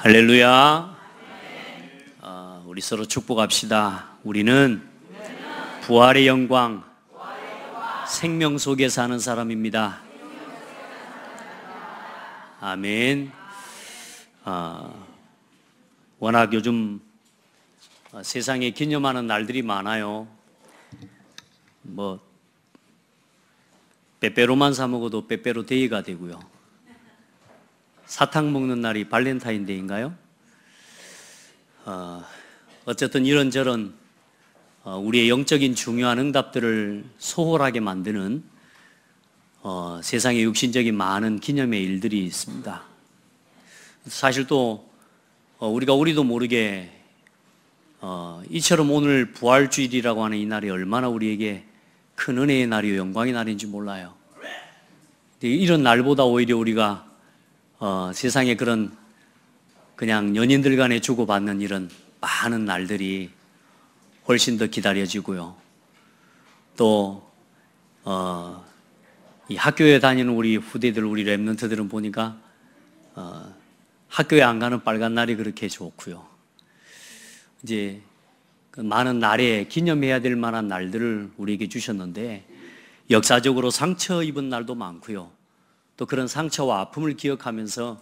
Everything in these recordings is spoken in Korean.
할렐루야. 우리 서로 축복합시다. 우리는 부활의 영광, 생명 속에 사는 사람입니다. 아멘. 워낙 요즘 세상에 기념하는 날들이 많아요. 빼빼로만 사 먹어도 빼빼로 데이가 되고요. 사탕 먹는 날이 발렌타인데이인가요? 어쨌든 이런저런 우리의 영적인 중요한 응답들을 소홀하게 만드는 세상의 육신적인 많은 기념의 일들이 있습니다. 사실 또 우리도 모르게 이처럼 오늘 부활주일이라고 하는 이 날이 얼마나 우리에게 큰 은혜의 날이요 영광의 날인지 몰라요. 이런 날보다 오히려 우리가 세상에 그냥 연인들 간에 주고받는 이런 많은 날들이 훨씬 더 기다려지고요. 또 이 학교에 다니는 우리 후대들, 우리 랩런트들은 보니까 학교에 안 가는 빨간 날이 그렇게 좋고요. 이제 그 많은 날에 기념해야 될 만한 날들을 우리에게 주셨는데, 역사적으로 상처 입은 날도 많고요. 또 그런 상처와 아픔을 기억하면서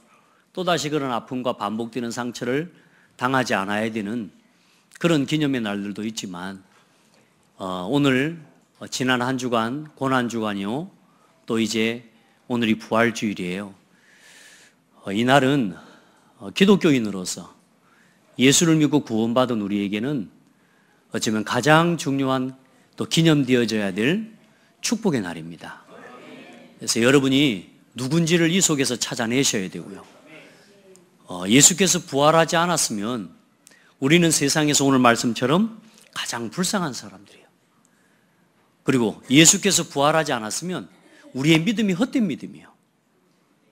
또다시 그런 아픔과 반복되는 상처를 당하지 않아야 되는 그런 기념의 날들도 있지만, 오늘 지난 한 주간 고난주간이요, 또 이제 오늘이 부활주일이에요. 이 날은 기독교인으로서 예수를 믿고 구원받은 우리에게는 어쩌면 가장 중요한 또 기념되어져야 될 축복의 날입니다. 그래서 여러분이 누군지를 이 속에서 찾아내셔야 되고요. 예수께서 부활하지 않았으면 우리는 세상에서 오늘 말씀처럼 가장 불쌍한 사람들이에요. 그리고 예수께서 부활하지 않았으면 우리의 믿음이 헛된 믿음이에요.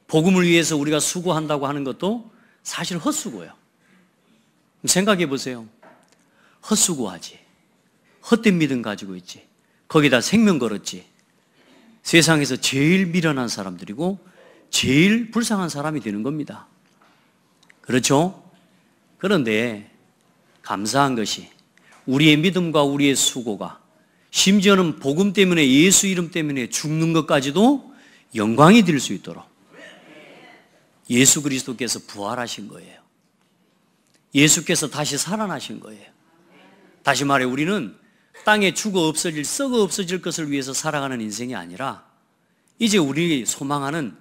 복음을 위해서 우리가 수고한다고 하는 것도 사실 헛수고예요. 생각해 보세요. 헛수고하지, 헛된 믿음 가지고 있지, 거기다 생명 걸었지, 세상에서 제일 미련한 사람들이고 제일 불쌍한 사람이 되는 겁니다. 그렇죠? 그런데 감사한 것이 우리의 믿음과 우리의 수고가, 심지어는 복음 때문에, 예수 이름 때문에 죽는 것까지도 영광이 될 수 있도록 예수 그리스도께서 부활하신 거예요. 예수께서 다시 살아나신 거예요. 다시 말해, 우리는 땅에 죽어 없어질, 썩어 없어질 것을 위해서 살아가는 인생이 아니라 이제 우리 소망하는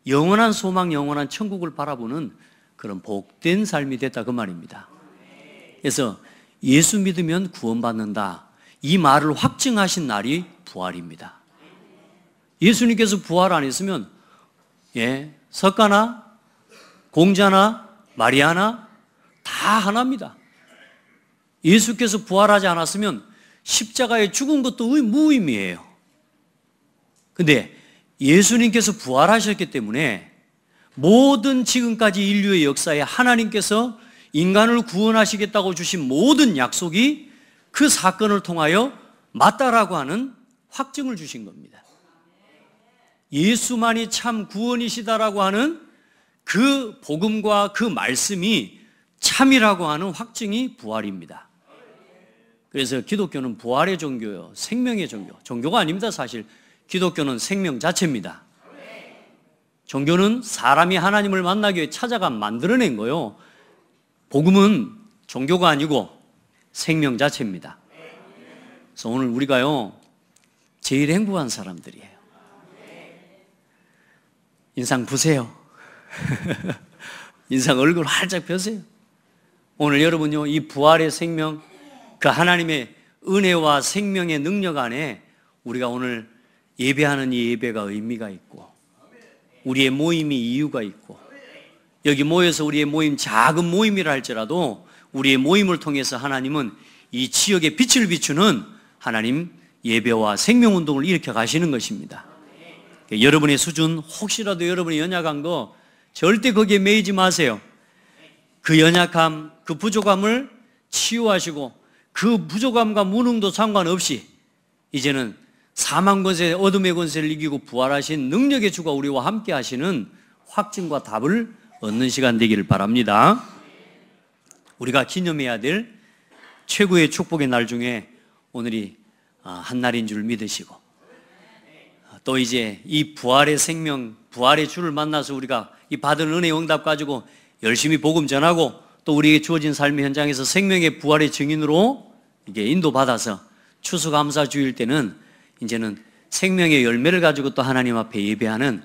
영원한 소망, 영원한 천국을 바라보는 그런 복된 삶이 됐다, 그 말입니다. 그래서 예수 믿으면 구원받는다, 이 말을 확증하신 날이 부활입니다. 예수님께서 부활 안 했으면 석가나 공자나 마리아나 다 하나입니다. 예수께서 부활하지 않았으면 십자가에 죽은 것도 무의미해요. 근데 예수님께서 부활하셨기 때문에 모든 지금까지 인류의 역사에 하나님께서 인간을 구원하시겠다고 주신 모든 약속이 그 사건을 통하여 맞다라고 하는 확증을 주신 겁니다. 예수만이 참 구원이시다라고 하는 그 복음과 그 말씀이 참이라고 하는 확증이 부활입니다. 그래서 기독교는 부활의 종교요, 생명의 종교. 종교가 아닙니다. 사실 기독교는 생명 자체입니다. 종교는 사람이 하나님을 만나기 위해 찾아가 만들어낸 거요. 복음은 종교가 아니고 생명 자체입니다. 그래서 오늘 우리가요, 제일 행복한 사람들이에요. 인상 보세요. 인상 얼굴 활짝 펴세요. 오늘 여러분요, 이 부활의 생명, 그 하나님의 은혜와 생명의 능력 안에 우리가 오늘 예배하는 이 예배가 의미가 있고, 우리의 모임이 이유가 있고, 여기 모여서 우리의 모임, 작은 모임이라 할지라도 우리의 모임을 통해서 하나님은 이 지역에 빛을 비추는 하나님 예배와 생명운동을 일으켜 가시는 것입니다. 여러분의 수준, 혹시라도 여러분이 연약한 거 절대 거기에 매이지 마세요. 그 연약함, 그 부족함을 치유하시고 그 부족함과 무능도 상관없이 이제는 사망 권세, 어둠의 권세를 이기고 부활하신 능력의 주가 우리와 함께 하시는 확증과 답을 얻는 시간 되기를 바랍니다. 우리가 기념해야 될 최고의 축복의 날 중에 오늘이 한 날인 줄 믿으시고, 또 이제 이 부활의 생명, 부활의 주를 만나서 우리가 이 받은 은혜의 응답 가지고 열심히 복음 전하고, 또 우리에게 주어진 삶의 현장에서 생명의 부활의 증인으로 이게 인도받아서 추수감사 주일 때는 이제는 생명의 열매를 가지고 또 하나님 앞에 예배하는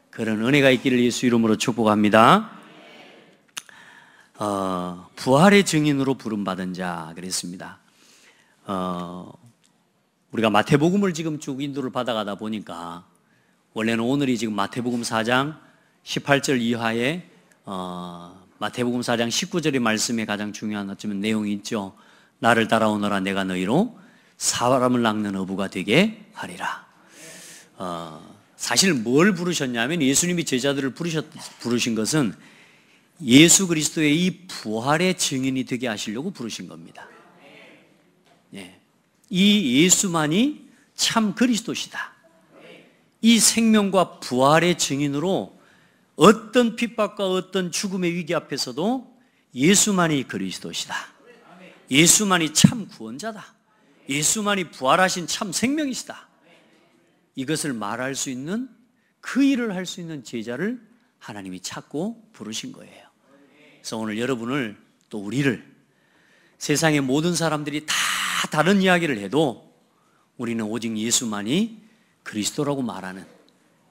그런 은혜가 있기를 예수 이름으로 축복합니다. 부활의 증인으로 부름받은 자 그랬습니다. 우리가 마태복음을 지금 쭉 인도를 받아가다 보니까, 원래는 오늘이 지금 마태복음 4장 18절 이하에 마태복음 4장 19절의 말씀에 가장 중요한 어쩌면 내용이 있죠. 나를 따라오너라 내가 너희로 사람을 낚는 어부가 되게 하리라. 사실 뭘 부르셨냐면, 예수님이 제자들을 부르신 것은 예수 그리스도의 이 부활의 증인이 되게 하시려고 부르신 겁니다. 이 예수만이 참 그리스도시다. 이 생명과 부활의 증인으로 어떤 핍박과 어떤 죽음의 위기 앞에서도 예수만이 그리스도시다. 예수만이 참 구원자다. 예수만이 부활하신 참 생명이시다. 이것을 말할 수 있는, 그 일을 할 수 있는 제자를 하나님이 찾고 부르신 거예요. 그래서 오늘 여러분을, 또 우리를, 세상의 모든 사람들이 다 다른 이야기를 해도 우리는 오직 예수만이 그리스도라고 말하는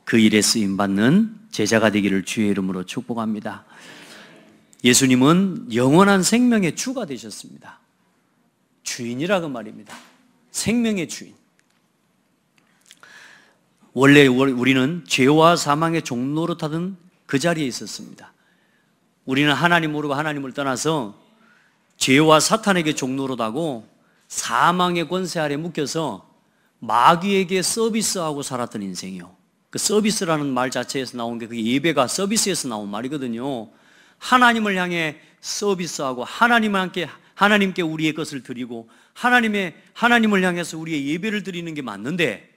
그 일에 쓰임받는 제자가 되기를 주의 이름으로 축복합니다. 예수님은 영원한 생명의 주가 되셨습니다. 주인이라고 말입니다. 생명의 주인. 원래 우리는 죄와 사망의 종로로 타던 그 자리에 있었습니다. 우리는 하나님 모르고 하나님을 떠나서 죄와 사탄에게 종로로 타고 사망의 권세 아래 묶여서 마귀에게 서비스하고 살았던 인생이요. 그 서비스라는 말 자체에서 나온 게, 그 예배가 서비스에서 나온 말이거든요. 하나님을 향해 서비스하고 하나님께 우리의 것을 드리고 하나님을 향해서 우리의 예배를 드리는 게 맞는데,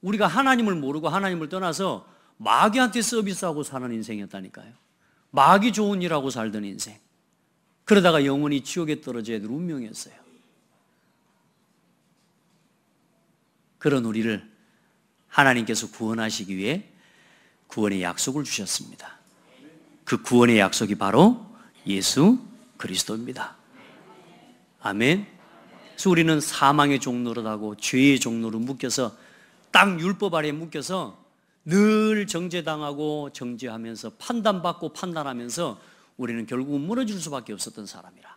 우리가 하나님을 모르고 하나님을 떠나서 마귀한테 서비스하고 사는 인생이었다니까요. 마귀 좋은 일하고 살던 인생. 그러다가 영원히 지옥에 떨어져야 될 운명이었어요. 그런 우리를 하나님께서 구원하시기 위해 구원의 약속을 주셨습니다. 그 구원의 약속이 바로 예수 그리스도입니다. 아멘. 그래서 우리는 사망의 종로로 하고 죄의 종로로 묶여서, 땅 율법 아래에 묶여서 늘 정죄당하고 정죄하면서 판단받고 판단하면서 우리는 결국은 무너질 수밖에 없었던 사람이라.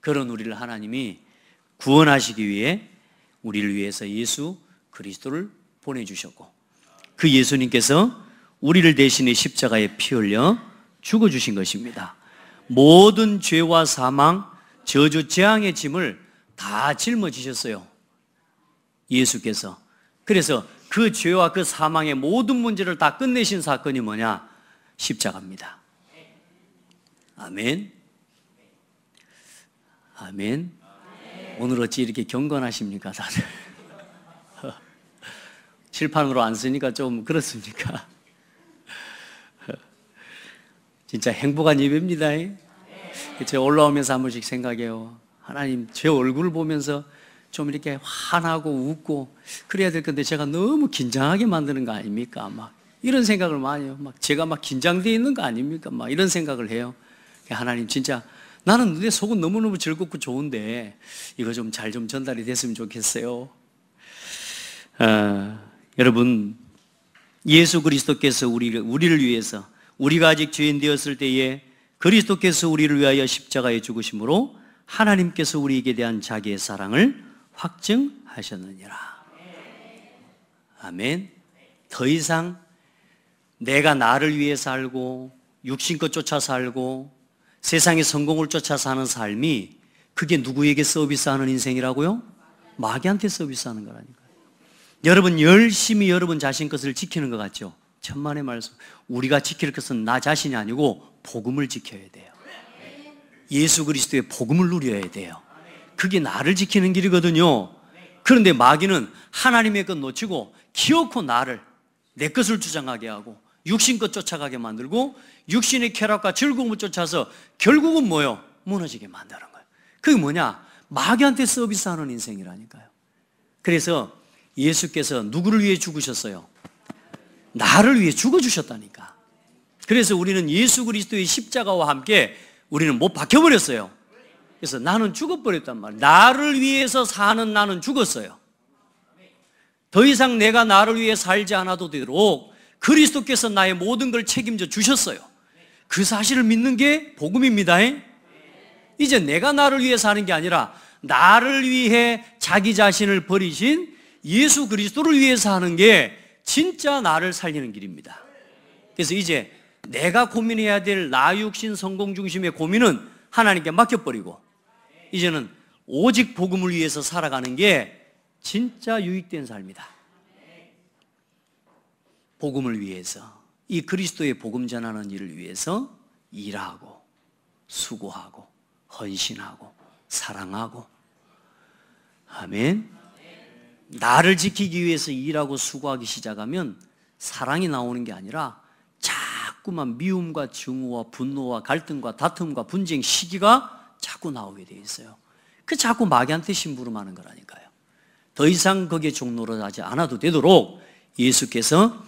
그런 우리를 하나님이 구원하시기 위해 우리를 위해서 예수 그리스도를 보내주셨고, 그 예수님께서 우리를 대신해 십자가에 피 흘려 죽어주신 것입니다. 모든 죄와 사망, 저주, 재앙의 짐을 다 짊어지셨어요, 예수께서. 그래서 그 죄와 그 사망의 모든 문제를 다 끝내신 사건이 뭐냐? 십자가입니다. 아멘. 아멘. 오늘 어찌 이렇게 경건하십니까, 다들? 칠판으로 안 쓰니까 좀 그렇습니까? 진짜 행복한 예배입니다. 제가 올라오면서 한 번씩 생각해요. 하나님, 제 얼굴을 보면서 좀 이렇게 환하고 웃고 그래야 될 건데 제가 너무 긴장하게 만드는 거 아닙니까? 막 이런 생각을 많이 해요. 막 제가 막 긴장되어 있는 거 아닙니까? 막 이런 생각을 해요. 하나님, 진짜 나는 내 속은 너무너무 즐겁고 좋은데 이거 좀 잘 좀 전달이 됐으면 좋겠어요. 여러분, 예수 그리스도께서 우리를 위해서, 우리가 아직 죄인 되었을 때에 그리스도께서 우리를 위하여 십자가에 죽으심으로 하나님께서 우리에게 대한 자기의 사랑을 확증하셨느니라. 아멘. 더 이상 내가 나를 위해 살고 육신껏 쫓아 살고 세상의 성공을 쫓아 사는 삶이, 그게 누구에게 서비스하는 인생이라고요? 마귀한테 서비스하는 거라니까요. 여러분, 열심히 여러분 자신 것을 지키는 것 같죠? 천만의 말씀. 우리가 지킬 것은 나 자신이 아니고 복음을 지켜야 돼요. 예수 그리스도의 복음을 누려야 돼요. 그게 나를 지키는 길이거든요. 그런데 마귀는 하나님의 것 놓치고 기어코 나를, 내 것을 주장하게 하고 육신껏 쫓아가게 만들고 육신의 쾌락과 즐거움을 쫓아서 결국은 뭐요? 무너지게 만드는 거예요. 그게 뭐냐? 마귀한테 서비스하는 인생이라니까요. 그래서 예수께서 누구를 위해 죽으셨어요? 나를 위해 죽어주셨다니까. 그래서 우리는 예수 그리스도의 십자가와 함께 우리는 못 박혀버렸어요. 그래서 나는 죽어버렸단 말이에요. 나를 위해서 사는 나는 죽었어요. 더 이상 내가 나를 위해 살지 않아도 되도록 그리스도께서 나의 모든 걸 책임져 주셨어요. 그 사실을 믿는 게 복음입니다. 이제 내가 나를 위해 사는 게 아니라 나를 위해 자기 자신을 버리신 예수 그리스도를 위해서 하는 게 진짜 나를 살리는 길입니다. 그래서 이제 내가 고민해야 될 나 육신 성공 중심의 고민은 하나님께 맡겨버리고 이제는 오직 복음을 위해서 살아가는 게 진짜 유익된 삶이다. 복음을 위해서, 이 그리스도의 복음 전하는 일을 위해서 일하고 수고하고 헌신하고 사랑하고. 아멘. 나를 지키기 위해서 일하고 수고하기 시작하면 사랑이 나오는 게 아니라 자꾸만 미움과 증오와 분노와 갈등과 다툼과 분쟁, 시기가 자꾸 나오게 돼 있어요. 그 자꾸 마귀한테 심부름하는 거라니까요. 더 이상 거기에 종노릇하지 않아도 되도록 예수께서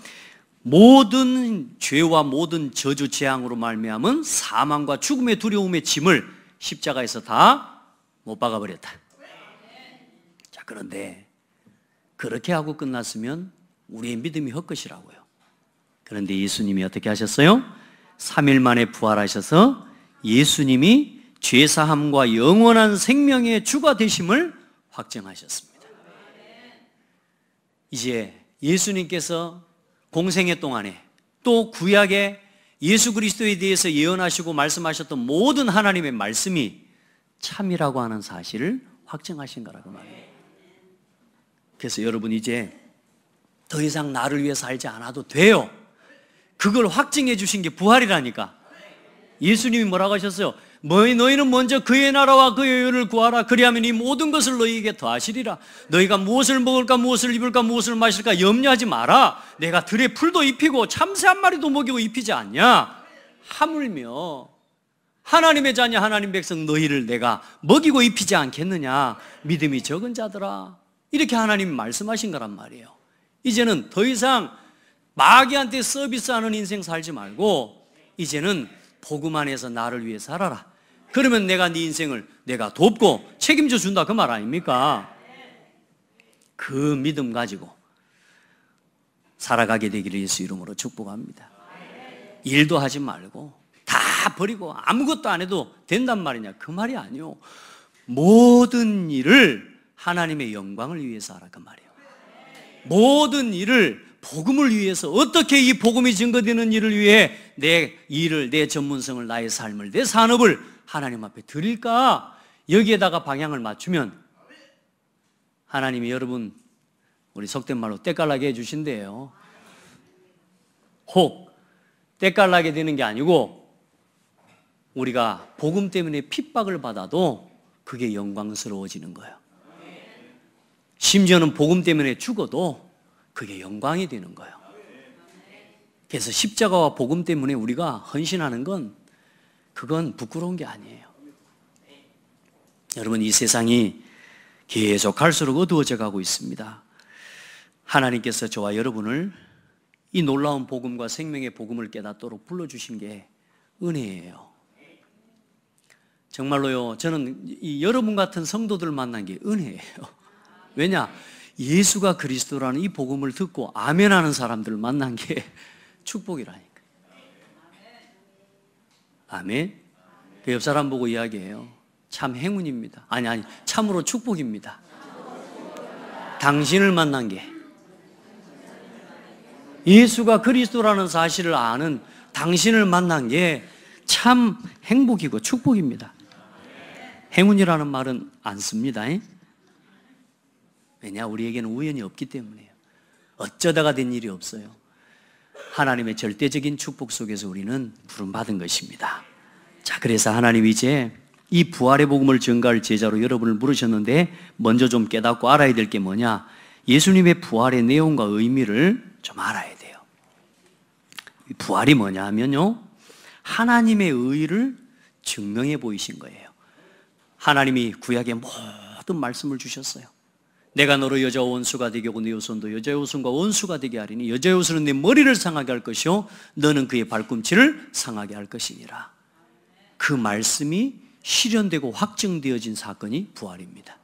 모든 죄와 모든 저주 재앙으로 말미암은 사망과 죽음의 두려움의 짐을 십자가에서 다 못 박아버렸다. 자, 그런데 그렇게 하고 끝났으면 우리의 믿음이 헛것이라고요. 그런데 예수님이 어떻게 하셨어요? 3일 만에 부활하셔서 예수님이 죄사함과 영원한 생명의 주가 되심을 확정하셨습니다. 이제 예수님께서 공생애 동안에 또 구약에 예수 그리스도에 대해서 예언하시고 말씀하셨던 모든 하나님의 말씀이 참이라고 하는 사실을 확정하신 거라고 말해요. 그래서 여러분 이제 더 이상 나를 위해 살지 않아도 돼요. 그걸 확증해 주신 게 부활이라니까. 예수님이 뭐라고 하셨어요? 너희는 먼저 그의 나라와 그의 의를 구하라. 그리하면 이 모든 것을 너희에게 더하시리라. 너희가 무엇을 먹을까 무엇을 입을까 무엇을 마실까 염려하지 마라. 내가 들에 풀도 입히고 참새 한 마리도 먹이고 입히지 않냐. 하물며 하나님의 자녀 하나님 백성 너희를 내가 먹이고 입히지 않겠느냐. 믿음이 적은 자들아. 이렇게 하나님이 말씀하신 거란 말이에요. 이제는 더 이상 마귀한테 서비스하는 인생 살지 말고 이제는 복음 안에서 나를 위해 살아라. 그러면 내가 네 인생을 내가 돕고 책임져 준다 그 말 아닙니까? 그 믿음 가지고 살아가게 되기를 예수 이름으로 축복합니다. 일도 하지 말고 다 버리고 아무것도 안 해도 된단 말이냐? 그 말이 아니요. 모든 일을 하나님의 영광을 위해서 하라 그 말이에요. 모든 일을 복음을 위해서 어떻게 이 복음이 증거되는 일을 위해 내 일을, 내 전문성을, 나의 삶을, 내 산업을 하나님 앞에 드릴까? 여기에다가 방향을 맞추면 하나님이 여러분 우리 속된 말로 때깔나게 해주신대요. 혹 때깔나게 되는 게 아니고 우리가 복음 때문에 핍박을 받아도 그게 영광스러워지는 거예요. 심지어는 복음 때문에 죽어도 그게 영광이 되는 거예요. 그래서 십자가와 복음 때문에 우리가 헌신하는 건 그건 부끄러운 게 아니에요. 여러분 이 세상이 계속 갈수록 어두워져 가고 있습니다. 하나님께서 저와 여러분을 이 놀라운 복음과 생명의 복음을 깨닫도록 불러주신 게 은혜예요. 정말로요, 저는 이 여러분 같은 성도들 만난 게 은혜예요. 왜냐? 예수가 그리스도라는 이 복음을 듣고 아멘 하는 사람들을 만난 게 축복이라니까. 아멘. 그 옆 사람 보고 이야기해요. 참 행운입니다. 아니 참으로 축복입니다. 당신을 만난 게, 예수가 그리스도라는 사실을 아는 당신을 만난 게 참 행복이고 축복입니다. 행운이라는 말은 안 씁니다. 왜냐? 우리에게는 우연이 없기 때문이에요. 어쩌다가 된 일이 없어요. 하나님의 절대적인 축복 속에서 우리는 부름받은 것입니다. 자, 그래서 하나님이 이제 이 부활의 복음을 전가할 제자로 여러분을 부르셨는데 먼저 좀 깨닫고 알아야 될 게 뭐냐? 예수님의 부활의 내용과 의미를 좀 알아야 돼요. 부활이 뭐냐 하면요, 하나님의 의를 증명해 보이신 거예요. 하나님이 구약에 모든 말씀을 주셨어요. 내가 너로 여자와 원수가 되게 하고 네 후손도 여자의 후손과 원수가 되게 하리니 여자의 후손은 네 머리를 상하게 할 것이요 너는 그의 발꿈치를 상하게 할 것이니라. 그 말씀이 실현되고 확증되어진 사건이 부활입니다.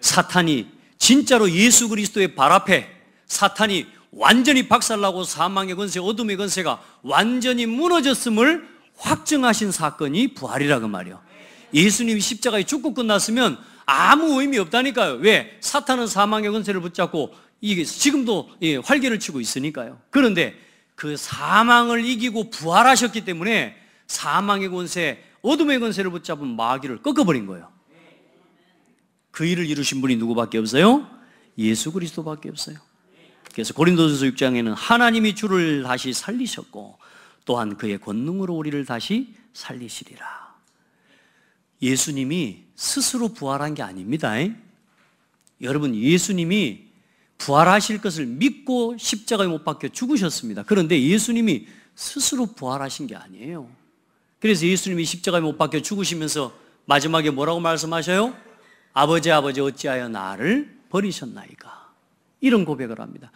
사탄이 진짜로 예수 그리스도의 발 앞에 사탄이 완전히 박살나고 사망의 권세, 어둠의 권세가 완전히 무너졌음을 확증하신 사건이 부활이라고 말이에요. 예수님이 십자가에 죽고 끝났으면 아무 의미 없다니까요. 왜? 사탄은 사망의 권세를 붙잡고 이게 지금도 활개를 치고 있으니까요. 그런데 그 사망을 이기고 부활하셨기 때문에 사망의 권세, 어둠의 권세를 붙잡은 마귀를 꺾어버린 거예요. 그 일을 이루신 분이 누구밖에 없어요? 예수 그리스도밖에 없어요. 그래서 고린도전서 6장에는 하나님이 주를 다시 살리셨고 또한 그의 권능으로 우리를 다시 살리시리라. 예수님이 스스로 부활한 게 아닙니다. 여러분, 예수님이 부활하실 것을 믿고 십자가에 못 박혀 죽으셨습니다. 그런데 예수님이 스스로 부활하신 게 아니에요. 그래서 예수님이 십자가에 못 박혀 죽으시면서 마지막에 뭐라고 말씀하셔요? 아버지 어찌하여 나를 버리셨나이까. 이런 고백을 합니다.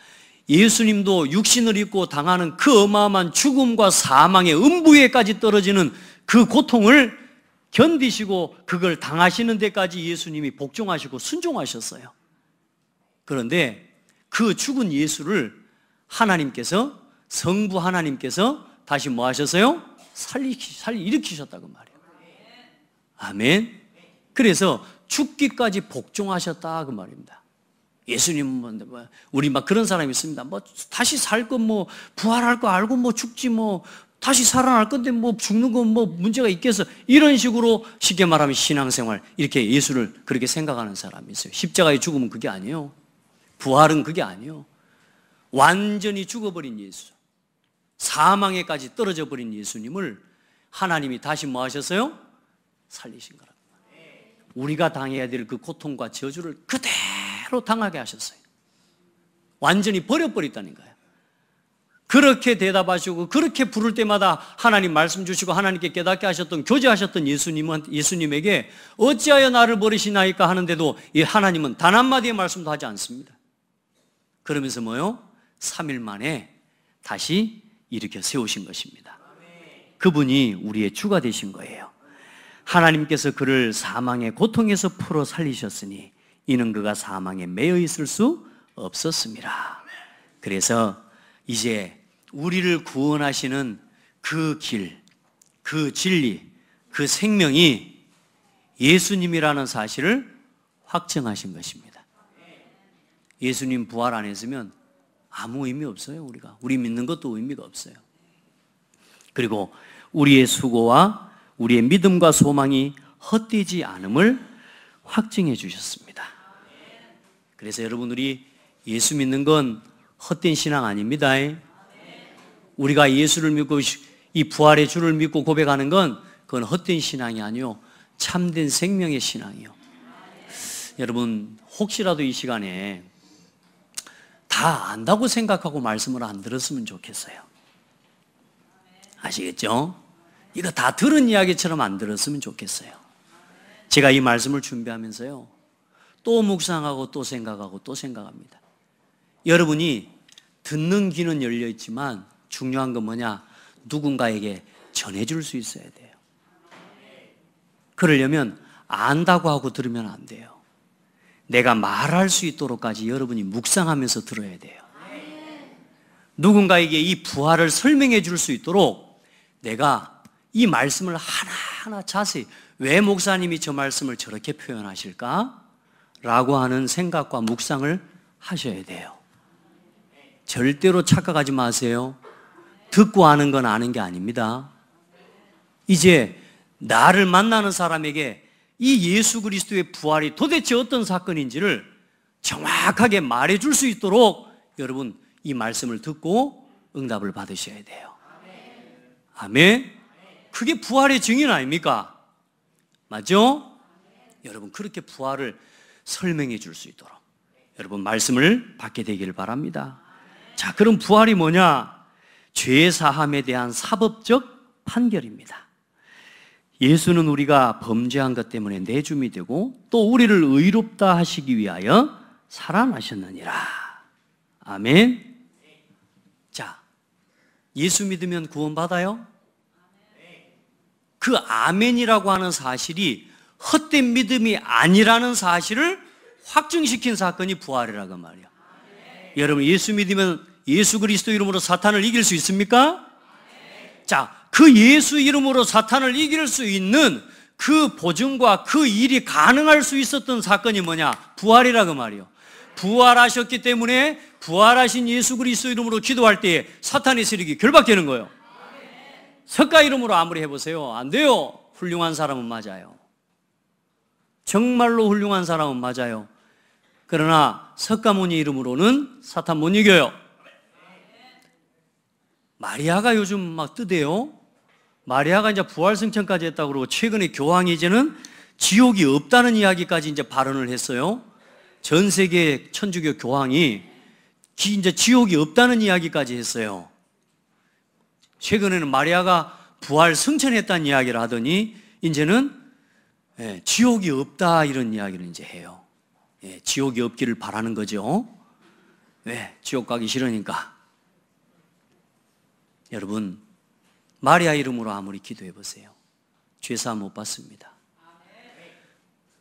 예수님도 육신을 입고 당하는 그 어마어마한 죽음과 사망의 음부에까지 떨어지는 그 고통을 견디시고 그걸 당하시는 데까지 예수님이 복종하시고 순종하셨어요. 그런데 그 죽은 예수를 하나님께서, 성부 하나님께서 다시 뭐 하셨어요? 일으키셨다고 말이에요. 아멘. 그래서 죽기까지 복종하셨다 그 말입니다. 예수님은 우리 막 그런 사람이 있습니다. 뭐 다시 살 거 뭐 부활할 거 알고 뭐 죽지 뭐 다시 살아날 건데 뭐 죽는 건 뭐 문제가 있겠어. 이런 식으로 쉽게 말하면 신앙생활 이렇게 예수를 그렇게 생각하는 사람이 있어요. 십자가의 죽음은 그게 아니에요. 부활은 그게 아니에요. 완전히 죽어버린 예수, 사망에까지 떨어져 버린 예수님을 하나님이 다시 뭐 하셨어요? 살리신 거라고. 우리가 당해야 될 그 고통과 저주를 그대로 당하게 하셨어요. 완전히 버려버렸다는 거예요. 그렇게 대답하시고 그렇게 부를 때마다 하나님 말씀 주시고 하나님께 깨닫게 하셨던, 교제하셨던 예수님에게 어찌하여 나를 버리시나이까 하는데도 이 하나님은 단 한마디의 말씀도 하지 않습니다. 그러면서 뭐요? 3일 만에 다시 일으켜 세우신 것입니다. 그분이 우리의 주가 되신 거예요. 하나님께서 그를 사망의 고통에서 풀어 살리셨으니 이는 그가 사망에 매여 있을 수 없었습니다. 그래서 이제 우리를 구원하시는 그 길, 그 진리, 그 생명이 예수님이라는 사실을 확증하신 것입니다. 예수님 부활 안 했으면 아무 의미 없어요. 우리 믿는 것도 의미가 없어요. 그리고 우리의 수고와 우리의 믿음과 소망이 헛되지 않음을 확증해 주셨습니다. 그래서 여러분, 우리 예수 믿는 건 헛된 신앙 아닙니다. 우리가 예수를 믿고 이 부활의 주를 믿고 고백하는 건 그건 헛된 신앙이 아니요 참된 생명의 신앙이요. 여러분, 혹시라도 이 시간에 다 안다고 생각하고 말씀을 안 들었으면 좋겠어요. 아시겠죠? 이거 다 들은 이야기처럼 안 들었으면 좋겠어요. 제가 이 말씀을 준비하면서요, 또 묵상하고 또 생각하고 또 생각합니다. 여러분이 듣는 귀는 열려 있지만 중요한 건 뭐냐? 누군가에게 전해줄 수 있어야 돼요. 그러려면 안다고 하고 들으면 안 돼요. 내가 말할 수 있도록까지 여러분이 묵상하면서 들어야 돼요. 누군가에게 이 부활을 설명해 줄 수 있도록 내가 이 말씀을 하나하나 자세히, 왜 목사님이 저 말씀을 저렇게 표현하실까? 라고 하는 생각과 묵상을 하셔야 돼요. 절대로 착각하지 마세요. 듣고 아는 건 아는 게 아닙니다. 이제 나를 만나는 사람에게 이 예수 그리스도의 부활이 도대체 어떤 사건인지를 정확하게 말해줄 수 있도록 여러분 이 말씀을 듣고 응답을 받으셔야 돼요. 아멘. 그게 부활의 증인 아닙니까? 맞죠? 여러분, 그렇게 부활을 설명해 줄 수 있도록 여러분 말씀을 받게 되기를 바랍니다. 자, 그럼 부활이 뭐냐? 죄 사함에 대한 사법적 판결입니다. 예수는 우리가 범죄한 것 때문에 내줌이 되고 또 우리를 의롭다 하시기 위하여 살아나셨느니라. 아멘. 자, 예수 믿으면 구원받아요? 그 아멘이라고 하는 사실이 헛된 믿음이 아니라는 사실을 확증시킨 사건이 부활이라고 말이야. 여러분, 예수 믿으면 예수 그리스도 이름으로 사탄을 이길 수 있습니까? 자, 그 예수 이름으로 사탄을 이길 수 있는 그 보증과 그 일이 가능할 수 있었던 사건이 뭐냐? 부활이라고 말이요. 부활하셨기 때문에 부활하신 예수 그리스도 이름으로 기도할 때에 사탄의 세력이 결박되는 거예요. 석가 이름으로 아무리 해보세요. 안 돼요. 훌륭한 사람은 맞아요. 정말로 훌륭한 사람은 맞아요. 그러나 석가모니 이름으로는 사탄 못 이겨요. 마리아가 요즘 막 뜨대요. 마리아가 이제 부활승천까지 했다고 그러고 최근에 교황이 이제는 지옥이 없다는 이야기까지 이제 발언을 했어요. 전 세계 천주교 교황이 이제 지옥이 없다는 이야기까지 했어요. 최근에는 마리아가 부활승천했다는 이야기를 하더니 이제는 지옥이 없다 이런 이야기를 이제 해요. 지옥이 없기를 바라는 거죠. 왜? 지옥 가기 싫으니까. 여러분, 마리아 이름으로 아무리 기도해 보세요. 죄사함 못 받습니다.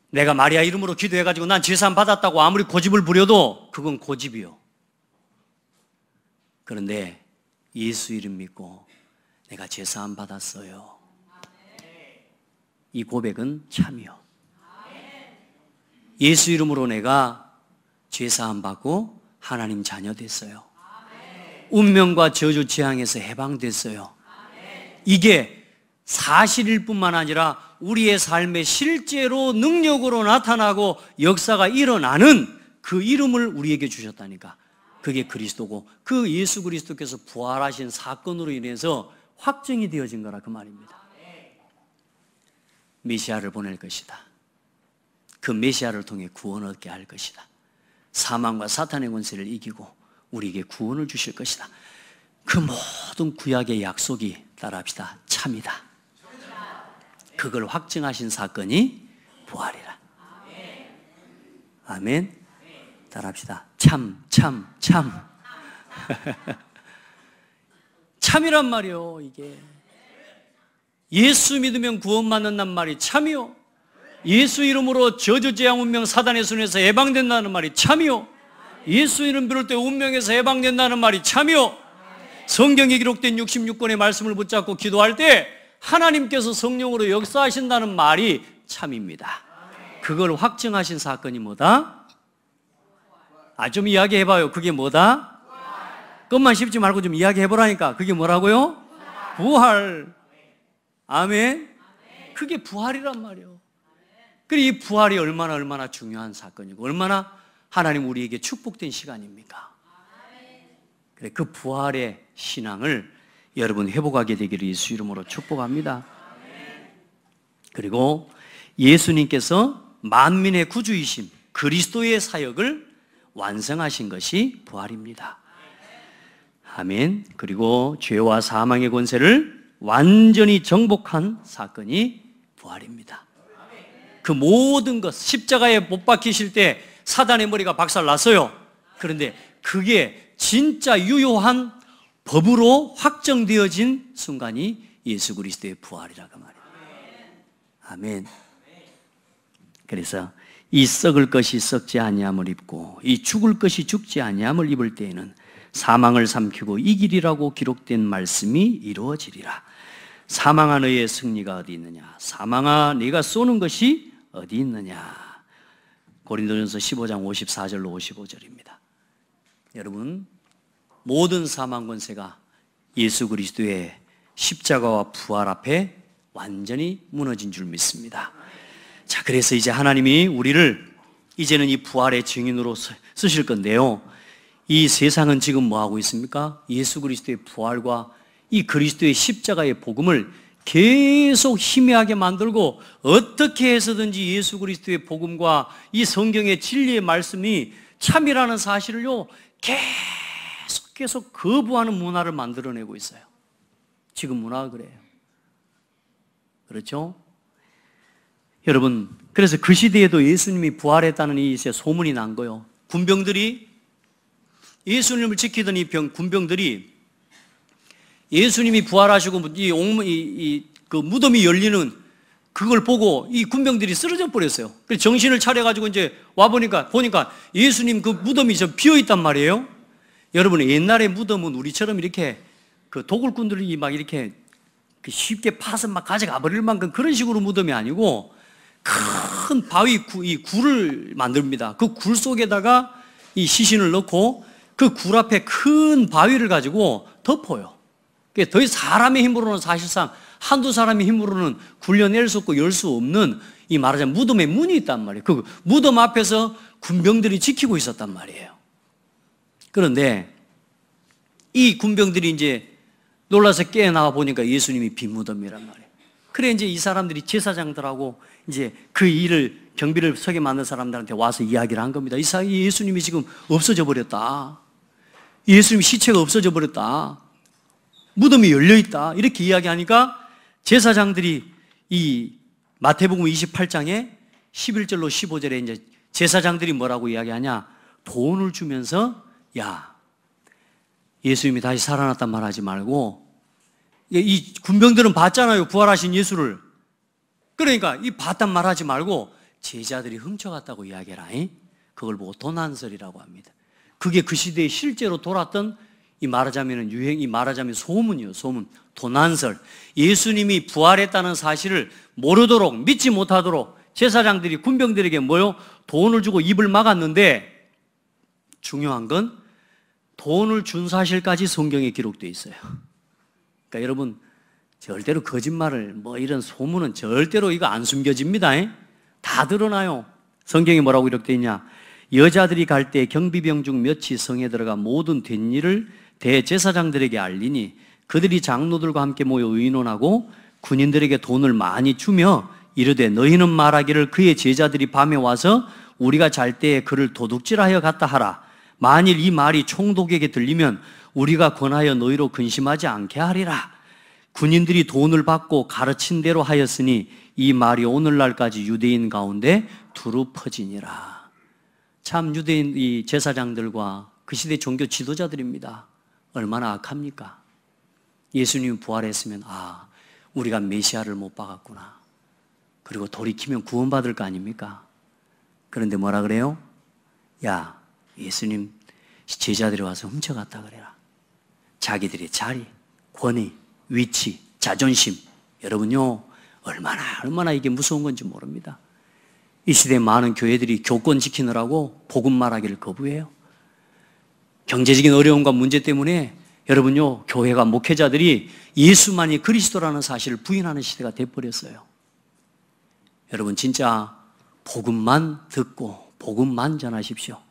내가 마리아 이름으로 기도해가지고 난 죄사함 받았다고 아무리 고집을 부려도 그건 고집이요. 그런데 예수 이름 믿고 내가 죄사함 받았어요. 이 고백은 참이요. 예수 이름으로 내가 죄사함 받고 하나님 자녀 됐어요. 운명과 저주 재앙에서 해방됐어요. 이게 사실일 뿐만 아니라 우리의 삶에 실제로 능력으로 나타나고 역사가 일어나는 그 이름을 우리에게 주셨다니까. 그게 그리스도고 그 예수 그리스도께서 부활하신 사건으로 인해서 확정이 되어진 거라 그 말입니다. 메시아를 보낼 것이다. 그 메시아를 통해 구원을 얻게 할 것이다. 사망과 사탄의 권세를 이기고 우리에게 구원을 주실 것이다. 그 모든 구약의 약속이 따라합시다. 참이다. 그걸 확증하신 사건이 부활이라. 아멘. 따라합시다. 참. 참이란 말이요. 이게 예수 믿으면 구원받는단 말이 참이요. 예수 이름으로 저주 재앙 운명 사단의 손에서 해방된다는 말이 참이요. 예수 이름 부를 때 운명에서 해방된다는 말이 참이요. 성경에 기록된 66권의 말씀을 붙잡고 기도할 때 하나님께서 성령으로 역사하신다는 말이 참입니다. 그걸 확증하신 사건이 뭐다? 좀 이야기해봐요. 그게 뭐다? 끝만 씹지 말고 좀 이야기해보라니까. 그게 뭐라고요? 부활. 아멘. 그게 부활이란 말이에요. 그리고 이 부활이 얼마나 중요한 사건이고 얼마나 하나님 우리에게 축복된 시간입니까? 그래, 그 부활의 신앙을 여러분 회복하게 되기를 예수 이름으로 축복합니다. 그리고 예수님께서 만민의 구주이심 그리스도의 사역을 완성하신 것이 부활입니다. 아멘. 그리고 죄와 사망의 권세를 완전히 정복한 사건이 부활입니다. 그 모든 것, 십자가에 못 박히실 때 사단의 머리가 박살났어요. 그런데 그게 진짜 유효한 법으로 확정되어진 순간이 예수 그리스도의 부활이라고 말해요. 아멘. 그래서 이 썩을 것이 썩지 아니함을 입고 이 죽을 것이 죽지 아니함을 입을 때에는 사망을 삼키고 이기리라고 기록된 말씀이 이루어지리라. 사망아 너의 승리가 어디 있느냐? 사망아 네가 쏘는 것이 어디 있느냐? 고린도전서 15장 54절로 55절입니다. 여러분, 모든 사망 권세가 예수 그리스도의 십자가와 부활 앞에 완전히 무너진 줄 믿습니다. 자, 그래서 이제 하나님이 우리를 이제는 이 부활의 증인으로 쓰실 건데요. 이 세상은 지금 뭐 하고 있습니까? 예수 그리스도의 부활과 이 그리스도의 십자가의 복음을 계속 희미하게 만들고 어떻게 해서든지 예수 그리스도의 복음과 이 성경의 진리의 말씀이 참이라는 사실을요 계속 거부하는 문화를 만들어내고 있어요. 지금 문화가 그래요. 그렇죠? 여러분, 그래서 그 시대에도 예수님이 부활했다는 이 소문이 난 거예요. 군병들이 예수님을 지키던 군병들이 예수님이 부활하시고 그 무덤이 열리는 그걸 보고 이 군병들이 쓰러져 버렸어요. 그래서 정신을 차려가지고 이제 와보니까 예수님 그 무덤이 비어 있단 말이에요. 여러분, 옛날의 무덤은 우리처럼 이렇게 그 도굴꾼들이 막 이렇게 쉽게 파서 막 가져가 버릴 만큼 그런 식으로 무덤이 아니고 큰 바위 이 굴을 만듭니다. 그 굴 속에다가 이 시신을 넣고 그 굴 앞에 큰 바위를 가지고 덮어요. 더 사람의 힘으로는 사실상 한두 사람의 힘으로는 굴려낼 수 없고 열 수 없는 이 말하자면 무덤의 문이 있단 말이에요. 그 무덤 앞에서 군병들이 지키고 있었단 말이에요. 그런데 이 군병들이 이제 놀라서 깨어나와 보니까 예수님이 빈 무덤이란 말이에요. 그래 이제 이 사람들이 제사장들하고 이제 그 일을 경비를 서게 만든 사람들한테 와서 이야기를 한 겁니다. 이 예수님이 지금 없어져 버렸다. 예수님 시체가 없어져 버렸다. 무덤이 열려 있다. 이렇게 이야기하니까 제사장들이 이 마태복음 28장에 11절로 15절에 이제 제사장들이 뭐라고 이야기하냐? 돈을 주면서 야, 예수님이 다시 살아났단 말하지 말고 이 군병들은 봤잖아요. 부활하신 예수를. 그러니까 이 봤단 말하지 말고 제자들이 훔쳐갔다고 이야기해라. 그걸 보고 도난설이라고 합니다. 그게 그 시대에 실제로 돌았던 이 말하자면 소문이요. 소문. 도난설. 예수님이 부활했다는 사실을 모르도록, 믿지 못하도록 제사장들이 군병들에게 돈을 주고 입을 막았는데 중요한 건 돈을 준 사실까지 성경에 기록되어 있어요. 그러니까 여러분, 절대로 거짓말을 이런 소문은 절대로 이거 안 숨겨집니다. 다 드러나요. 성경에 뭐라고 기록되어 있냐? 여자들이 갈 때 경비병 중 몇이 성에 들어가 모든 된 일을 대제사장들에게 알리니 그들이 장로들과 함께 모여 의논하고 군인들에게 돈을 많이 주며 이르되 너희는 말하기를 그의 제자들이 밤에 와서 우리가 잘 때에 그를 도둑질하여 갔다 하라. 만일 이 말이 총독에게 들리면 우리가 권하여 너희로 근심하지 않게 하리라. 군인들이 돈을 받고 가르친 대로 하였으니 이 말이 오늘날까지 유대인 가운데 두루 퍼지니라. 참 유대인 이 제사장들과 그 시대 종교 지도자들입니다. 얼마나 악합니까? 예수님이 부활했으면 우리가 메시아를 못 박았구나. 그리고 돌이키면 구원받을 거 아닙니까? 그런데 뭐라 그래요? 야, 예수님 제자들이 와서 훔쳐갔다 그래라. 자기들의 자리, 권위, 위치, 자존심. 여러분요, 얼마나 이게 무서운 건지 모릅니다. 이 시대에 많은 교회들이 교권 지키느라고 복음 말하기를 거부해요. 경제적인 어려움과 문제 때문에 여러분요, 교회가 목회자들이 예수만이 그리스도라는 사실을 부인하는 시대가 돼버렸어요. 여러분 진짜 복음만 듣고 복음만 전하십시오.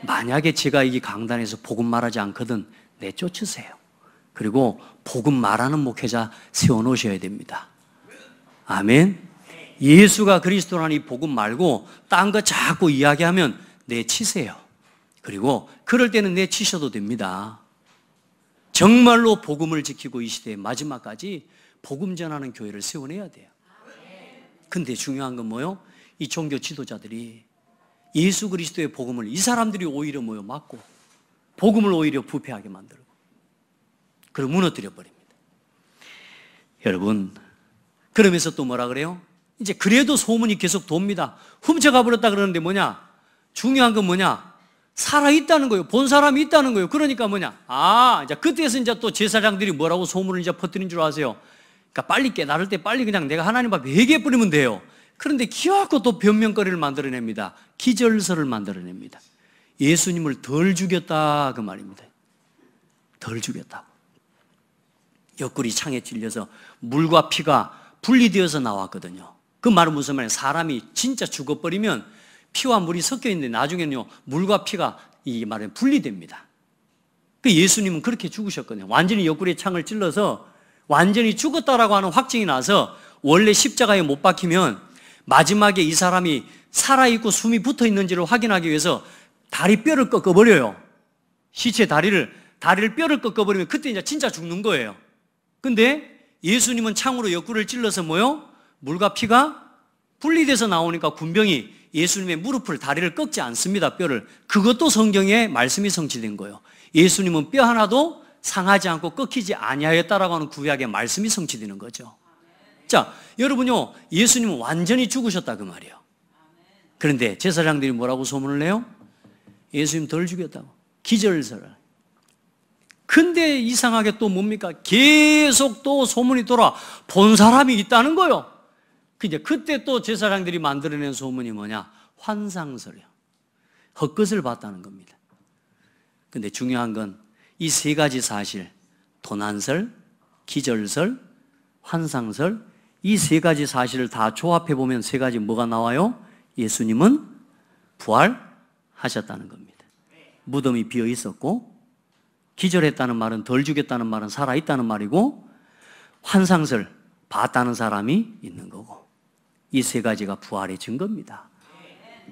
만약에 제가 이 강단에서 복음 말하지 않거든 내쫓으세요. 그리고 복음 말하는 목회자 세워놓으셔야 됩니다. 아멘. 예수가 그리스도라는 이 복음 말고 딴 거 자꾸 이야기하면 내치세요. 그리고 그럴 때는 내치셔도 됩니다. 정말로 복음을 지키고 이 시대의 마지막까지 복음 전하는 교회를 세워내야 돼요. 근데 중요한 건 뭐요? 이 종교 지도자들이 예수 그리스도의 복음을 이 사람들이 오히려 막고 복음을 오히려 부패하게 만들고 그걸 무너뜨려 버립니다. 여러분, 그러면서 또 뭐라 그래요? 이제 그래도 소문이 계속 돕니다. 훔쳐가 버렸다 그러는데 뭐냐? 중요한 건 뭐냐? 살아있다는 거예요. 본 사람이 있다는 거예요. 그러니까 뭐냐? 이제 그때서 이제 또 제사장들이 뭐라고 소문을 이제 퍼뜨린 줄 아세요? 그러니까 빨리 깨달을 때 빨리 그냥 내가 하나님 앞에 회개해버리면 돼요. 그런데 기어갖고 또 변명거리를 만들어냅니다. 기절설을 만들어냅니다. 예수님을 덜 죽였다 그 말입니다. 덜 죽였다고. 옆구리 창에 찔려서 물과 피가 분리되어서 나왔거든요. 그 말은 무슨 말이에요? 사람이 진짜 죽어버리면 피와 물이 섞여 있는데 나중에는요 물과 피가 이 말에 분리됩니다. 그 예수님은 그렇게 죽으셨거든요. 완전히 옆구리에 창을 찔러서 완전히 죽었다라고 하는 확증이 나서 원래 십자가에 못 박히면 마지막에 이 사람이 살아있고 숨이 붙어 있는지를 확인하기 위해서 다리뼈를 꺾어버려요. 시체 다리를 다리를 뼈를 꺾어버리면 그때 이제 진짜 죽는 거예요. 근데 예수님은 창으로 옆구리를 찔러서 뭐요? 물과 피가 분리돼서 나오니까 군병이 예수님의 무릎을 다리를 꺾지 않습니다. 뼈를. 그것도 성경에 말씀이 성취된 거예요. 예수님은 뼈 하나도 상하지 않고 꺾이지 아니하였다라고 하는 구약의 말씀이 성취되는 거죠. 자, 여러분요, 예수님은 완전히 죽으셨다 그 말이에요. 그런데 제사장들이 뭐라고 소문을 내요? 예수님 덜 죽였다고. 기절설을. 근데 이상하게 또 뭡니까? 계속 또 소문이 돌아 본 사람이 있다는 거예요. 그때 또 제사장들이 만들어낸 소문이 뭐냐? 환상설이요. 헛것을 봤다는 겁니다. 근데 중요한 건 이 세 가지 사실, 도난설, 기절설, 환상설, 이 세 가지 사실을 다 조합해 보면 세 가지 뭐가 나와요? 예수님은 부활하셨다는 겁니다. 무덤이 비어 있었고, 기절했다는 말은 덜 죽였다는 말은 살아있다는 말이고, 환상설, 봤다는 사람이 있는 거고, 이 세 가지가 부활의 증거입니다.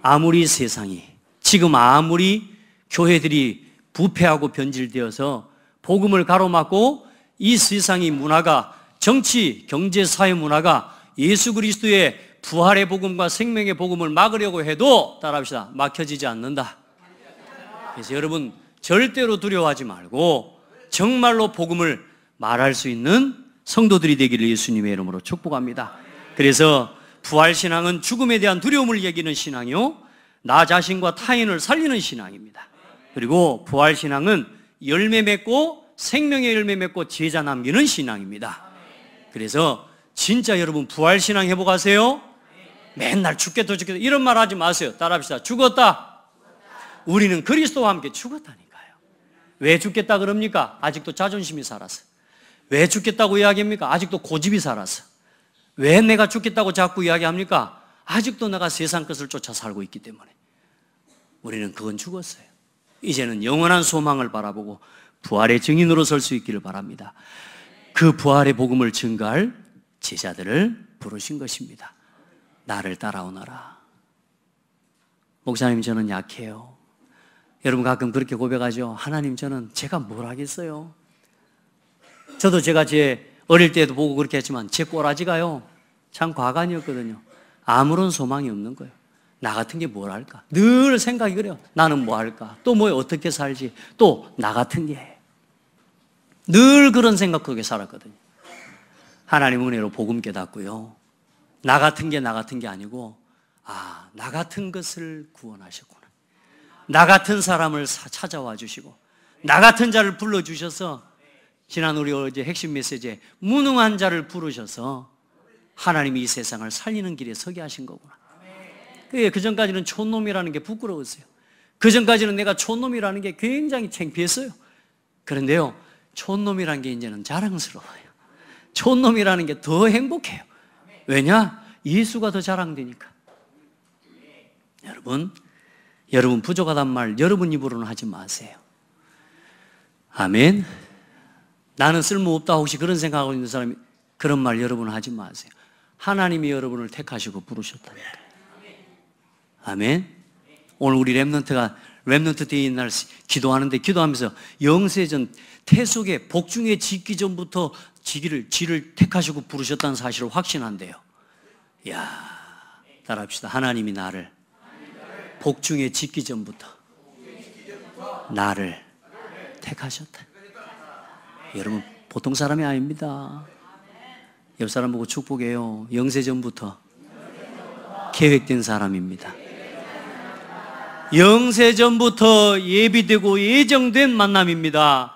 아무리 세상이, 지금 아무리 교회들이 부패하고 변질되어서 복음을 가로막고 이 세상의 문화가, 정치, 경제, 사회 문화가 예수 그리스도의 부활의 복음과 생명의 복음을 막으려고 해도, 따라합시다, 막혀지지 않는다. 그래서 여러분 절대로 두려워하지 말고 정말로 복음을 말할 수 있는 성도들이 되기를 예수님의 이름으로 축복합니다. 그래서 부활신앙은 죽음에 대한 두려움을 여기는 신앙이요, 나 자신과 타인을 살리는 신앙입니다. 그리고 부활신앙은 열매 맺고 생명의 열매 맺고 제자 남기는 신앙입니다. 그래서 진짜 여러분 부활신앙 해보가세요. 맨날 죽겠다 이런 말 하지 마세요. 따라합시다. 죽었다. 우리는 그리스도와 함께 죽었다니까요. 왜 죽겠다 그럽니까? 아직도 자존심이 살아서. 왜 죽겠다고 이야기합니까? 아직도 고집이 살아서. 왜 내가 죽겠다고 자꾸 이야기합니까? 아직도 내가 세상 것을 쫓아 살고 있기 때문에. 우리는 그건 죽었어요. 이제는 영원한 소망을 바라보고 부활의 증인으로 설 수 있기를 바랍니다. 그 부활의 복음을 증거할 제자들을 부르신 것입니다. 나를 따라오너라. 목사님, 저는 약해요. 여러분 가끔 그렇게 고백하죠. 하나님, 저는 제가 뭘 하겠어요? 저도 제가 제 어릴 때도 보고 그렇게 했지만 제 꼬라지가요 참 과간이었거든요. 아무런 소망이 없는 거예요. 나 같은 게 뭘 할까? 늘 생각이 그래요. 나는 뭐 할까? 또 뭐 어떻게 살지? 또 나 같은 게. 늘 그런 생각 속에 살았거든요. 하나님 은혜로 복음 깨닫고요, 나 같은 게 아니고, 나 같은 것을 구원하셨구나. 나 같은 사람을 찾아와 주시고 나 같은 자를 불러주셔서, 지난 우리 어제 핵심 메시지에 무능한 자를 부르셔서 하나님이 이 세상을 살리는 길에 서게 하신 거구나. 그 전까지는 촌놈이라는 게 부끄러웠어요. 그 전까지는 내가 촌놈이라는 게 굉장히 창피했어요. 그런데요, 촌놈이라는 게 이제는 자랑스러워요. 촌놈이라는 게 더 행복해요. 왜냐? 예수가 더 자랑되니까. 여러분 부족하단 말 여러분 입으로는 하지 마세요. 아멘. 나는 쓸모없다 혹시 그런 생각하고 있는 사람이, 그런 말 여러분은 하지 마세요. 하나님이 여러분을 택하시고 부르셨다니까. 아멘. 오늘 우리 렘넌트 데이 날 기도하는데, 기도하면서 영세전 태속의 복중에 짓기 전부터 지를 택하시고 부르셨다는 사실을 확신한대요. 이야, 따라합시다. 하나님이 나를 복중에 짓기 전부터 나를 택하셨다. 여러분 보통 사람이 아닙니다. 옆 사람 보고 축복해요. 영세전부터 계획된 사람입니다. 영세전부터 예비되고 예정된 만남입니다.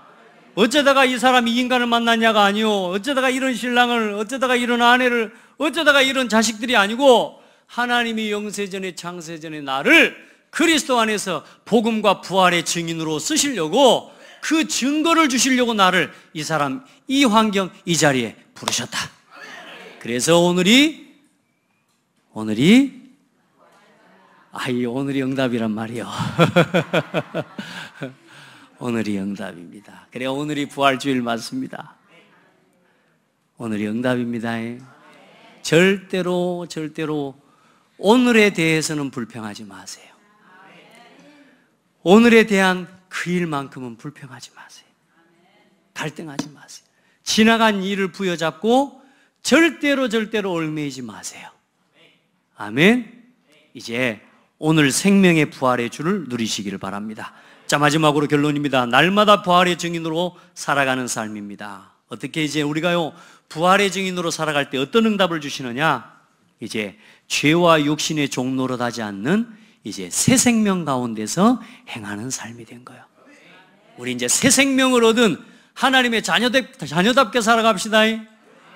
어쩌다가 이 사람이 인간을 만났냐가 아니요, 어쩌다가 이런 신랑을, 어쩌다가 이런 아내를, 어쩌다가 이런 자식들이 아니고, 하나님이 영세전에 창세전에 나를 그리스도 안에서 복음과 부활의 증인으로 쓰시려고, 그 증거를 주시려고 나를, 이 사람, 이 환경, 이 자리에 부르셨다. 그래서 오늘이 응답이란 말이요. 오늘이 응답입니다. 그래, 오늘이 부활주일 맞습니다. 오늘이 응답입니다. 절대로 오늘에 대해서는 불평하지 마세요. 오늘에 대한 그 일만큼은 불평하지 마세요. 갈등하지 마세요. 지나간 일을 부여잡고 절대로 얽매이지 마세요. 아멘. 이제 오늘 생명의 부활의 주를 누리시기를 바랍니다. 자, 마지막으로 결론입니다. 날마다 부활의 증인으로 살아가는 삶입니다. 어떻게 이제 우리가요 부활의 증인으로 살아갈 때 어떤 응답을 주시느냐? 이제 죄와 육신의 종노릇하지 않는 이제 새 생명 가운데서 행하는 삶이 된 거예요. 우리 이제 새 생명을 얻은 하나님의 자녀답게 살아갑시다.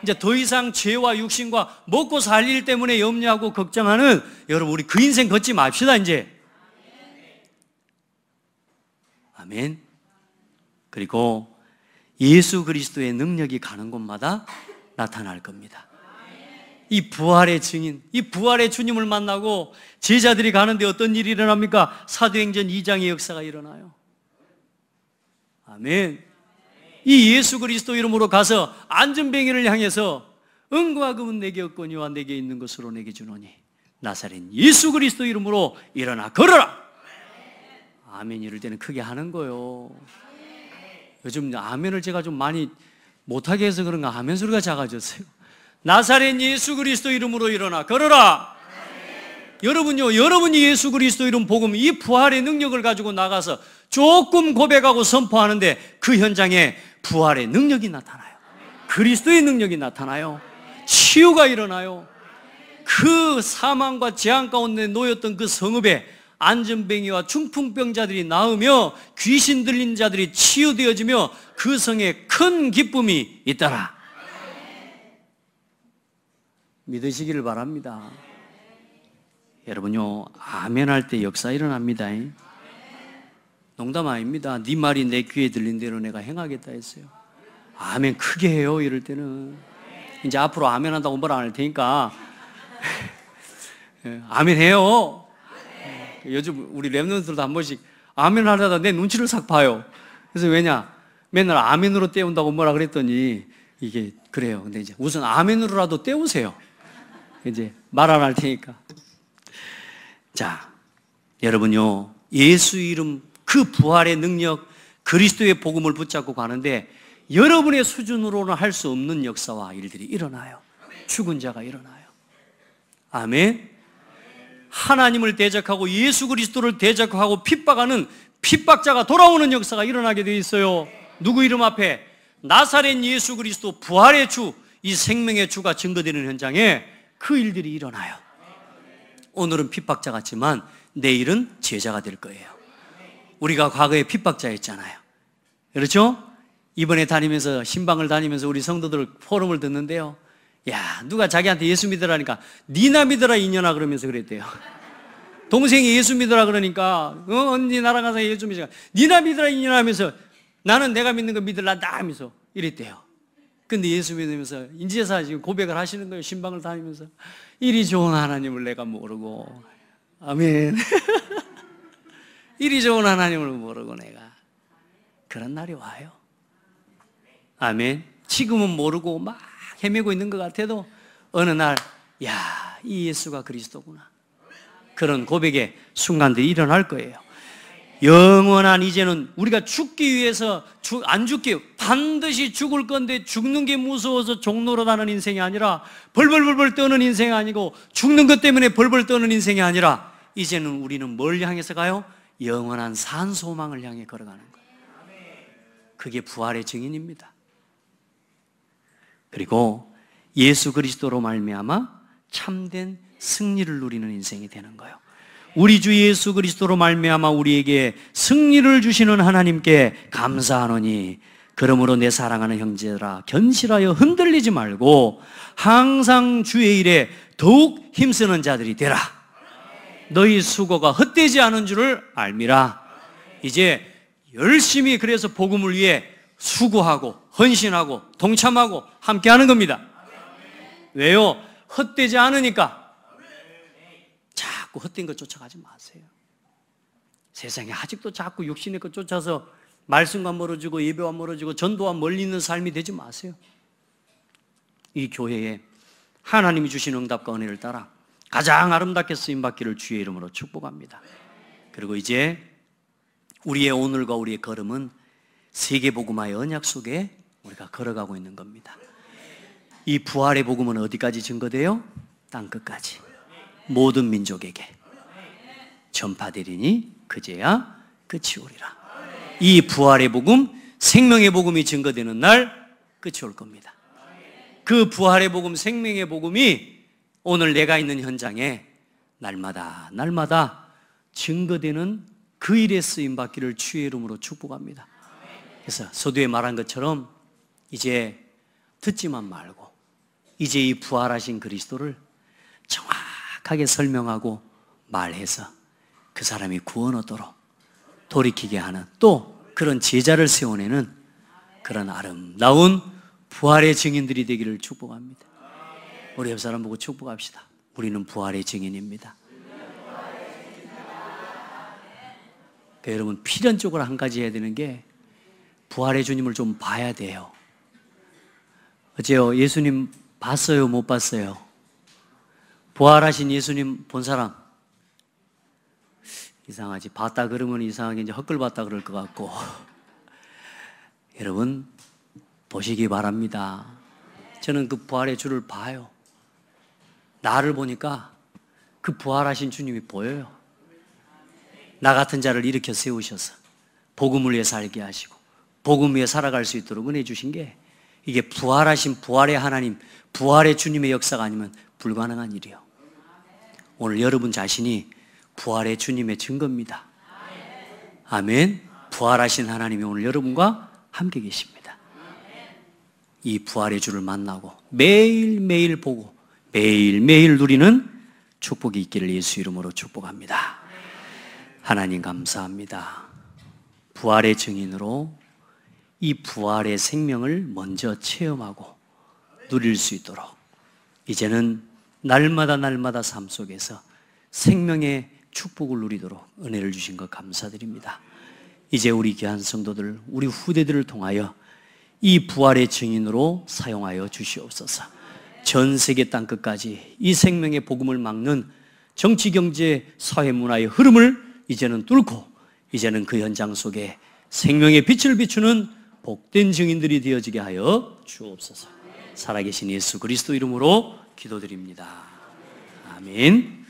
이제 더 이상 죄와 육신과 먹고 살 일 때문에 염려하고 걱정하는 여러분, 우리 그 인생 걷지 맙시다 이제. 아멘. 그리고 예수 그리스도의 능력이 가는 곳마다 나타날 겁니다. 이 부활의 증인, 이 부활의 주님을 만나고 제자들이 가는데 어떤 일이 일어납니까? 사도행전 2장의 역사가 일어나요. 아멘. 이 예수 그리스도 이름으로 가서 안전뱅이를 향해서 은과 금은 내게 없거니와 내게 있는 것으로 내게 주노니 나사렛 예수 그리스도 이름으로 일어나 걸어라. 아멘. 이럴 때는 크게 하는 거요. 요즘 아멘을 제가 좀 많이 못하게 해서 그런가 아멘 소리가 작아졌어요. 나사렛 예수 그리스도 이름으로 일어나 걸어라. 여러분요, 여러분이 예수 그리스도 이름 복음, 이 부활의 능력을 가지고 나가서 조금 고백하고 선포하는데 그 현장에 부활의 능력이 나타나요. 그리스도의 능력이 나타나요. 치유가 일어나요. 그 사망과 재앙 가운데 놓였던 그 성읍에 안전뱅이와 중풍병자들이 나으며 귀신 들린 자들이 치유되어지며 그 성에 큰 기쁨이 있더라. 믿으시기를 바랍니다. 여러분요, 아멘 할 때 역사 일어납니다. 농담 아닙니다. 네 말이 내 귀에 들린 대로 내가 행하겠다 했어요. 아멘 크게 해요. 이럴 때는 이제 앞으로 아멘 한다고 뭐라 안 할 테니까 아멘 해요. 요즘 우리 랩런들도 한 번씩 아멘 하려다 내 눈치를 싹 봐요. 그래서 왜냐, 맨날 아멘으로 때운다고 뭐라 그랬더니 이게 그래요. 근데 이제 우선 아멘으로라도 때우세요. 이제 말 안 할 테니까. 자, 여러분요, 예수 이름 그 부활의 능력, 그리스도의 복음을 붙잡고 가는데 여러분의 수준으로는 할 수 없는 역사와 일들이 일어나요. 죽은 자가 일어나요. 아멘. 하나님을 대적하고 예수 그리스도를 대적하고 핍박하는 핍박자가 돌아오는 역사가 일어나게 되어 있어요. 누구 이름 앞에? 나사렛 예수 그리스도 부활의 주, 이 생명의 주가 증거되는 현장에 그 일들이 일어나요. 오늘은 핍박자 같지만 내일은 제자가 될 거예요. 우리가 과거에 핍박자였잖아요. 그렇죠? 이번에 다니면서 신방을 다니면서 우리 성도들 포럼을 듣는데요, 야, 누가 자기한테 예수 믿으라니까 니나 믿으라 이년아 그러면서 그랬대요. 동생이 예수 믿으라 그러니까 언니 나랑 가서 예수 믿으라 니나 믿으라 이년아 하면서 나는 내가 믿는 거 믿으란다 하면서 이랬대요. 근데 예수 믿으면서 인제사 지금 고백을 하시는 거예요. 신방을 다니면서 이리 좋은 하나님을 내가 모르고. 아멘. 이리 좋은 하나님을 모르고 내가. 그런 날이 와요. 아멘. 지금은 모르고 막 헤매고 있는 것 같아도 어느 날, 야, 이 예수가 그리스도구나. 그런 고백의 순간들이 일어날 거예요. 영원한 이제는 우리가 죽기 위해서 안 죽기, 반드시 죽을 건데 죽는 게 무서워서 종노릇하는 인생이 아니라 벌벌벌벌 떠는 인생이 아니고 죽는 것 때문에 벌벌 떠는 인생이 아니라 이제는 우리는 뭘 향해서 가요? 영원한 산소망을 향해 걸어가는 거예요. 그게 부활의 증인입니다. 그리고 예수 그리스도로 말미암아 참된 승리를 누리는 인생이 되는 거예요. 우리 주 예수 그리스도로 말미암아 우리에게 승리를 주시는 하나님께 감사하노니 그러므로 내 사랑하는 형제들아 견실하여 흔들리지 말고 항상 주의 일에 더욱 힘쓰는 자들이 되라. 너희 수고가 헛되지 않은 줄을 알미라. 이제 열심히 그래서 복음을 위해 수고하고 헌신하고 동참하고 함께하는 겁니다. 왜요? 헛되지 않으니까. 자꾸 헛된 것 쫓아가지 마세요. 세상에 아직도 자꾸 육신의 것 쫓아서 말씀과 멀어지고 예배와 멀어지고 전도와 멀리 있는 삶이 되지 마세요. 이 교회에 하나님이 주신 응답과 은혜를 따라 가장 아름답게 쓰임받기를 주의 이름으로 축복합니다. 그리고 이제 우리의 오늘과 우리의 걸음은 세계복음화의 언약 속에 우리가 걸어가고 있는 겁니다. 이 부활의 복음은 어디까지 증거돼요? 땅끝까지, 모든 민족에게 전파되리니 그제야 끝이 오리라. 이 부활의 복음, 생명의 복음이 증거되는 날 끝이 올 겁니다. 그 부활의 복음, 생명의 복음이 오늘 내가 있는 현장에 날마다 증거되는 그 일에 쓰임받기를 주의 이름으로 축복합니다. 그래서 서두에 말한 것처럼 이제 듣지만 말고 이제 이 부활하신 그리스도를 정확하게 설명하고 말해서 그 사람이 구원 얻도록 돌이키게 하는, 또 그런 제자를 세워내는 그런 아름다운 부활의 증인들이 되기를 축복합니다. 우리 옆 사람 보고 축복합시다. 우리는 부활의 증인입니다. 그러니까 여러분, 필연적으로 한 가지 해야 되는 게 부활의 주님을 좀 봐야 돼요. 어째요? 예수님 봤어요? 못 봤어요? 부활하신 예수님 본 사람? 이상하지. 봤다 그러면 이상하게 이제 헛글 봤다 그럴 것 같고. 여러분, 보시기 바랍니다. 저는 그 부활의 주를 봐요. 나를 보니까 그 부활하신 주님이 보여요. 나 같은 자를 일으켜 세우셔서 복음을 위해 살게 하시고 복음 위해 살아갈 수 있도록 은혜 주신 게, 이게 부활하신 부활의 하나님, 부활의 주님의 역사가 아니면 불가능한 일이에요. 오늘 여러분 자신이 부활의 주님의 증거입니다. 아멘. 부활하신 하나님이 오늘 여러분과 함께 계십니다. 이 부활의 주를 만나고 매일매일 보고 매일매일 누리는 축복이 있기를 예수 이름으로 축복합니다. 하나님 감사합니다. 부활의 증인으로 이 부활의 생명을 먼저 체험하고 누릴 수 있도록 이제는 날마다 삶 속에서 생명의 축복을 누리도록 은혜를 주신 것 감사드립니다. 이제 우리 귀한 성도들, 우리 후대들을 통하여 이 부활의 증인으로 사용하여 주시옵소서. 전 세계 땅끝까지 이 생명의 복음을 막는 정치, 경제, 사회, 문화의 흐름을 이제는 뚫고 이제는 그 현장 속에 생명의 빛을 비추는 복된 증인들이 되어지게 하여 주옵소서. 살아계신 예수 그리스도 이름으로 기도드립니다. 아멘.